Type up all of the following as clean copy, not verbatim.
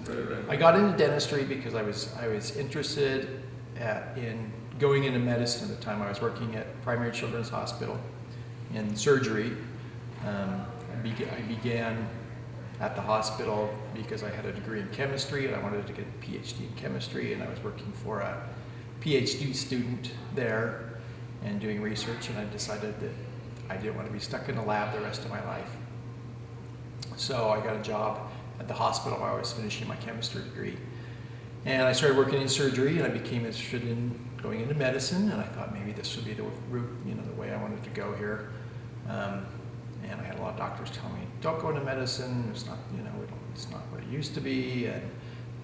Right. I got into dentistry because I was interested in going into medicine at the time. I was working at Primary Children's Hospital in surgery. I began at the hospital because I had a degree in chemistry and I wanted to get a PhD in chemistry, and I was working for a PhD student there and doing research, and I decided that I didn't want to be stuck in a lab the rest of my life. So I got a job at the hospital while I was finishing my chemistry degree. And I started working in surgery, and I became interested in going into medicine, and I thought maybe this would be the route, the way I wanted to go here. And I had a lot of doctors tell me, don't go into medicine, it's not, it's not what it used to be, and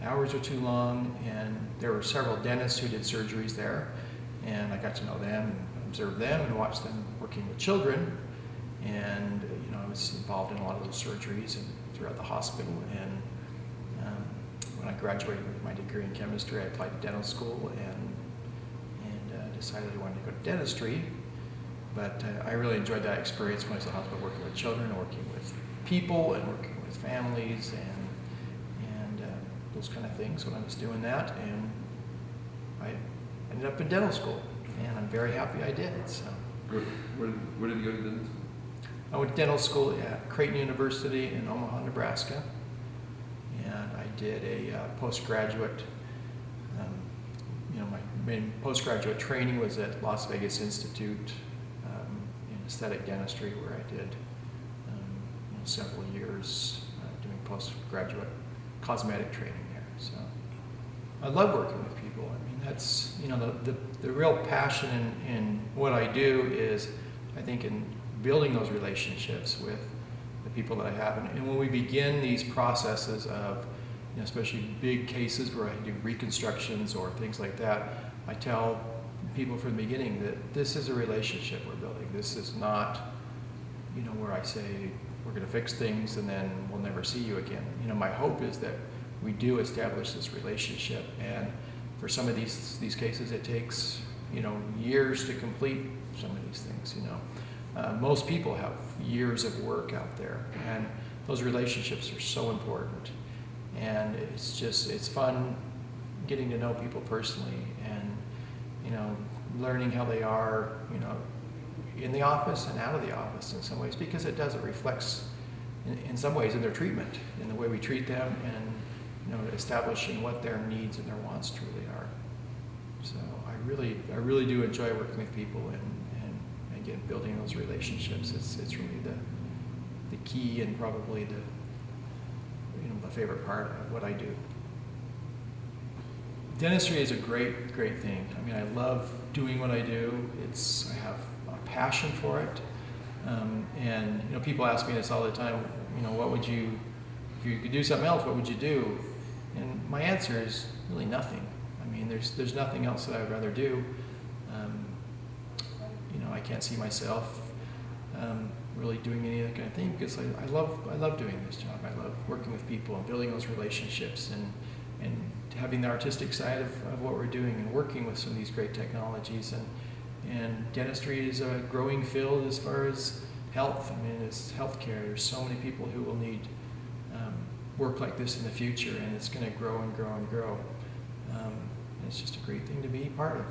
hours are too long. And there were several dentists who did surgeries there, and I got to know them and observe them and watch them working with children. And I was involved in a lot of those surgeries and throughout the hospital. And when I graduated with my degree in chemistry, I applied to dental school and decided I wanted to go to dentistry. But I really enjoyed that experience when I was at the hospital, working with children, working with people, and working with families, and those kind of things when I was doing that. And I ended up in dental school, and I'm very happy I did. So. Where did you go to dental school? I went to dental school at Creighton University in Omaha, Nebraska, and I did a postgraduate. My main postgraduate training was at Las Vegas Institute in aesthetic dentistry, where I did several years doing postgraduate cosmetic training there. So I love working with people. I mean, that's the real passion in what I do is, I think, in building those relationships with the people that I have. And when we begin these processes of, especially big cases where I do reconstructions or things like that, I tell people from the beginning that this is a relationship we're building. This is not, where I say we're going to fix things and then we'll never see you again. My hope is that we do establish this relationship, and for some of these cases it takes years to complete some of these things. Most people have years of work out there, and those relationships are so important. And it's fun getting to know people personally, and learning how they are, in the office and out of the office in some ways, because it reflects in some ways in their treatment, in the way we treat them, and establishing what their needs and their wants truly are. So I really do enjoy working with people, and again, building those relationships. It's really the key, and probably the favorite part of what I do. Dentistry is a great thing. I mean, I love doing what I do. I have a passion for it. And people ask me this all the time, what would you, if you could do something else, what would you do? And my answer is really nothing. I mean, there's nothing else that I would rather do. I can't see myself really doing any other kind of thing, because I love doing this job. I love working with people and building those relationships, and having the artistic side of what we're doing, and working with some of these great technologies. And dentistry is a growing field as far as health. I mean, it's healthcare. There's so many people who will need work like this in the future, and it's going to grow and grow and grow. It's just a great thing to be part of.